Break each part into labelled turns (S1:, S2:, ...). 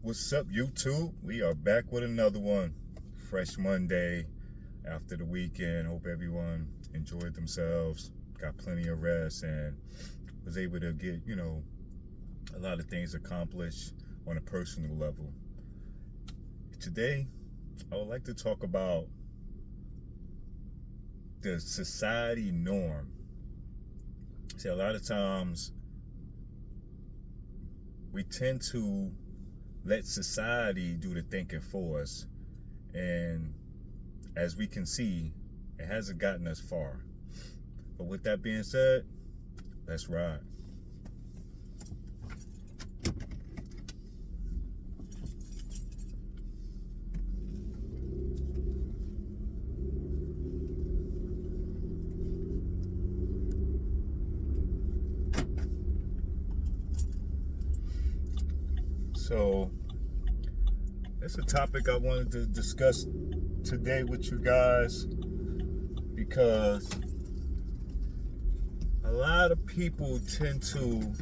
S1: What's up, YouTube? We are back with another one. Fresh Monday after the weekend. Hope everyone enjoyed themselves, got plenty of rest, and was able to get, a lot of things accomplished on a personal level. Today, I would like to talk about the society norm. See, a lot of times we tend to let society do the thinking for us. And as we can see, it hasn't gotten us far. But with that being said, let's ride. So, it's a topic I wanted to discuss today with you guys because a lot of people tend to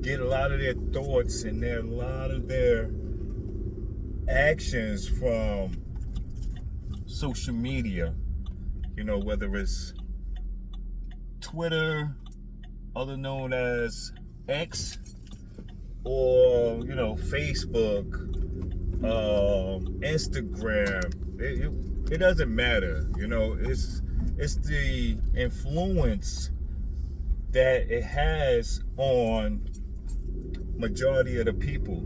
S1: get a lot of their thoughts and a lot of their actions from social media, whether it's Twitter, other known as X, or Facebook, Instagram. It doesn't matter. It's the influence that it has on majority of the people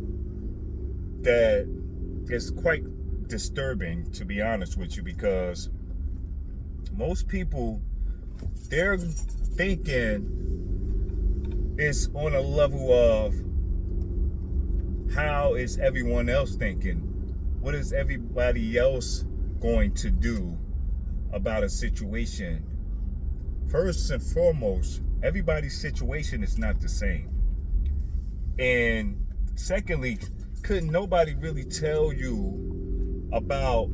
S1: that is quite disturbing, to be honest with you, because most people, they're thinking it's on a level of how is everyone else thinking? What is everybody else going to do about a situation? First and foremost, everybody's situation is not the same. And secondly, couldn't nobody really tell you about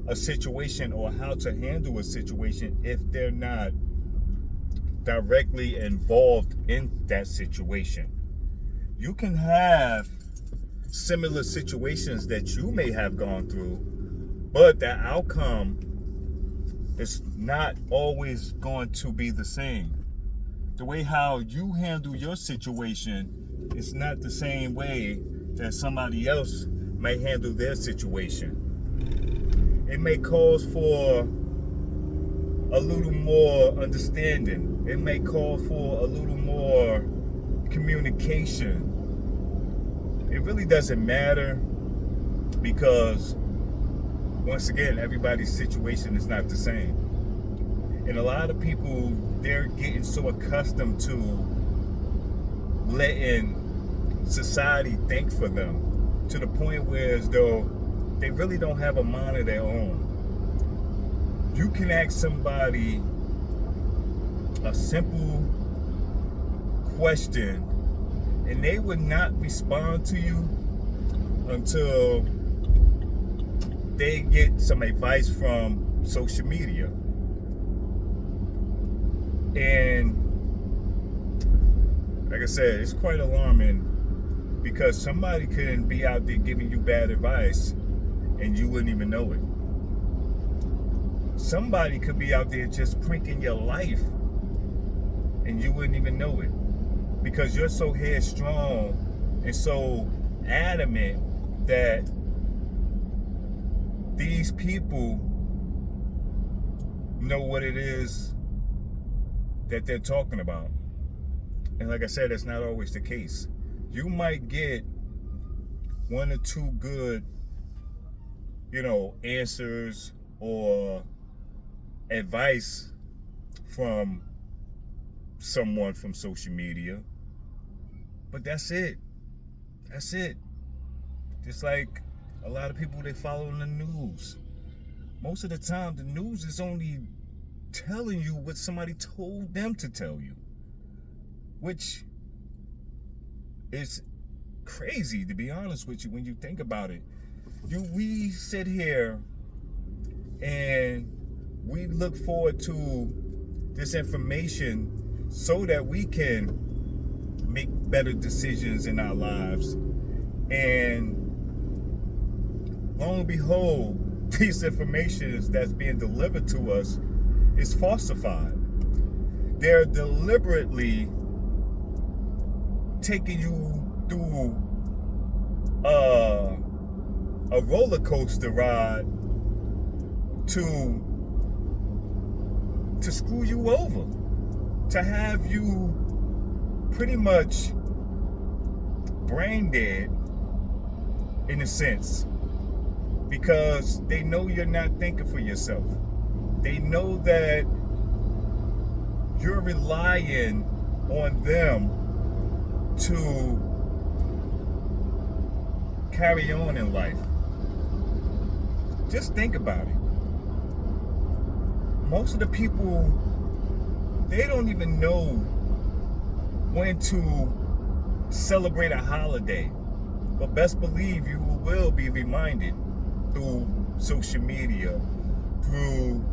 S1: a situation or how to handle a situation if they're not directly involved in that situation. You can have similar situations that you may have gone through, but the outcome is not always going to be the same. The way how you handle your situation is not the same way that somebody else may handle their situation. It may cause for a little more understanding. It may call for a little more communication. It really doesn't matter because, once again, everybody's situation is not the same. And a lot of people, they're getting so accustomed to letting society think for them to the point where as though they really don't have a mind of their own. You can ask somebody a simple question and they would not respond to you until they get some advice from social media. And like I said, it's quite alarming because somebody couldn't be out there giving you bad advice and you wouldn't even know it. Somebody could be out there just pranking your life and you wouldn't even know it, because you're so headstrong and so adamant that these people know what it is that they're talking about. And like I said, that's not always the case. You might get one or two good, answers or advice from someone from social media, but that's it. That's it. Just like a lot of people, they follow the news. Most of the time, the news is only telling you what somebody told them to tell you, which is crazy, to be honest with you, when you think about it. We sit here and we look forward to this information so that we can make better decisions in our lives. And lo and behold, these informations that's being delivered to us is falsified. They're deliberately taking you through a roller coaster ride to screw you over, to have you pretty much brain dead in a sense, because they know you're not thinking for yourself. They know that you're relying on them to carry on in life. Just think about it. Most of the people, they don't even know when to celebrate a holiday. But best believe you will be reminded through social media, through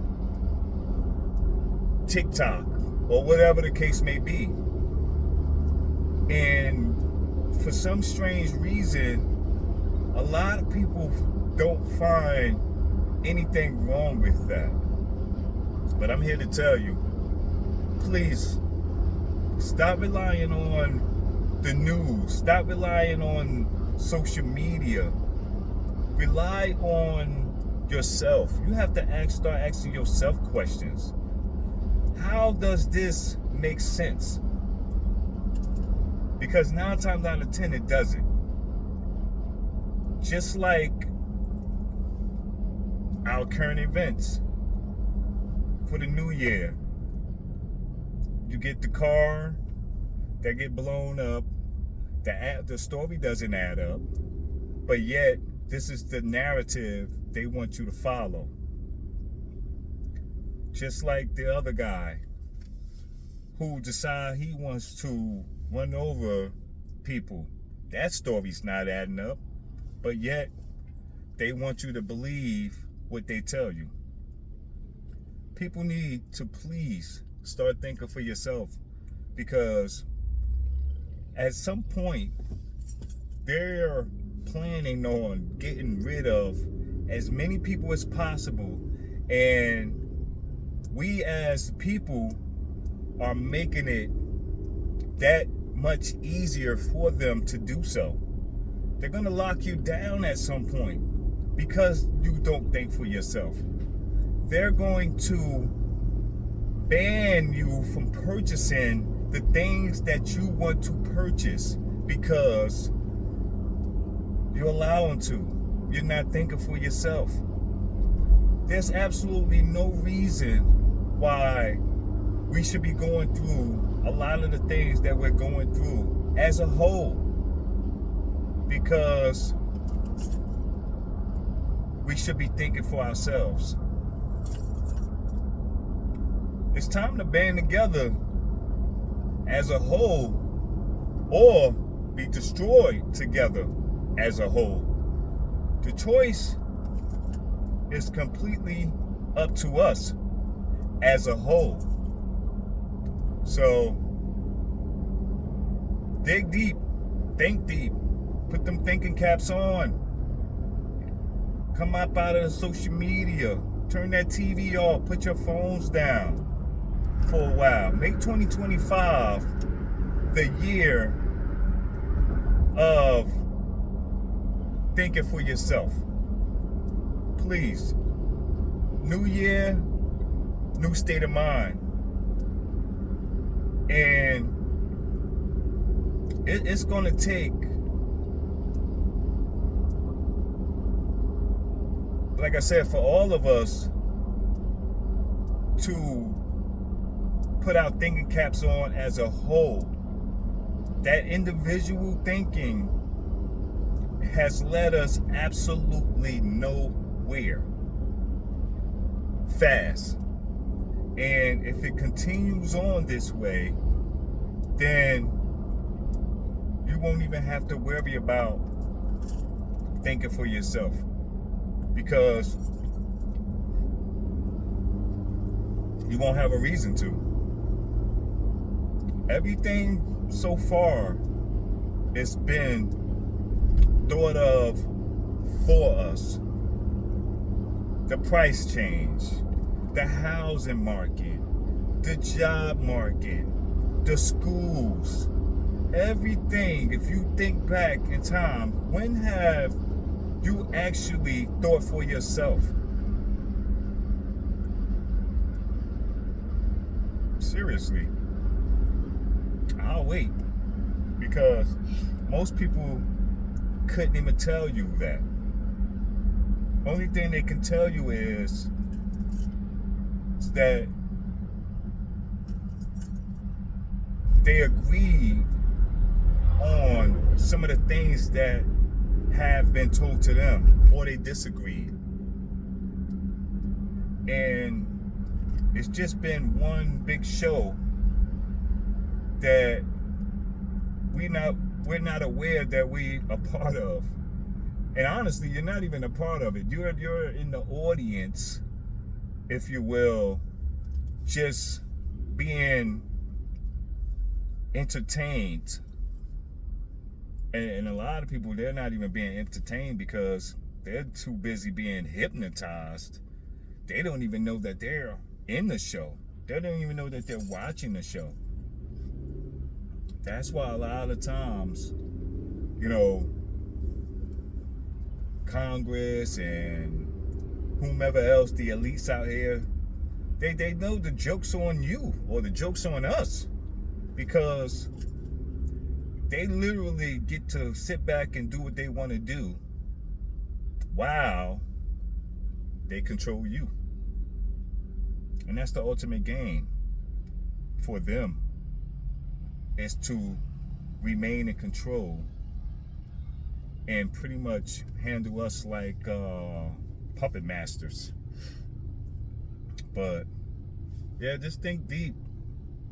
S1: TikTok, or whatever the case may be. And for some strange reason, a lot of people don't find anything wrong with that. But I'm here to tell you, please stop relying on the news. Stop relying on social media. Rely on yourself. You have to start asking yourself questions. How does this make sense? Because 9 times out of 10 it doesn't. Just like our current events for the new year. You get the car that get blown up. The story doesn't add up. But yet, this is the narrative they want you to follow. Just like the other guy who decide he wants to run over people. That story's not adding up. But yet, they want you to believe what they tell you. People need to please start thinking for yourself, because at some point, they're planning on getting rid of as many people as possible, and we as people are making it that much easier for them to do so. They're gonna lock you down at some point because you don't think for yourself. They're going to ban you from purchasing the things that you want to purchase because you allow them to. You're not thinking for yourself. There's absolutely no reason why we should be going through a lot of the things that we're going through as a whole, because we should be thinking for ourselves. It's time to band together as a whole, or be destroyed together as a whole. The choice is completely up to us as a whole. So dig deep, think deep, put them thinking caps on. Come up out of the social media, turn that TV off, put your phones down for a while. Make 2025 the year of thinking for yourself. Please. New year, new state of mind. And it's going to take, like I said, for all of us to put our thinking caps on as a whole. That individual thinking has led us absolutely nowhere fast. And if it continues on this way, then you won't even have to worry about thinking for yourself, because you won't have a reason to. Everything so far has been thought of for us. the price change, the housing market, the job market, the schools, everything. If you think back in time, when have you actually thought for yourself? Seriously. I'll wait, because most people couldn't even tell you that. Only thing they can tell you is that they agreed on some of the things that have been told to them, or they disagreed. And it's just been one big show that we're not aware that we a part of. And honestly, you're not even a part of it. You're in the audience, if you will, just being entertained. And a lot of people, they're not even being entertained because they're too busy being hypnotized. They don't even know that they're in the show. They don't even know that they're watching the show. That's why a lot of times, Congress and whomever else, the elites out here, they know the joke's on you or the joke's on us, because they literally get to sit back and do what they want to do while they control you. And that's the ultimate game for them, is to remain in control and pretty much handle us like puppet masters. But yeah, just think deep,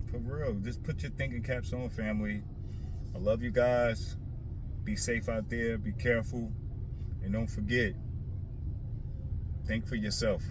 S1: for real. Just put your thinking caps on, family. I love you guys. Be safe out there. Be careful. And don't forget, think for yourself.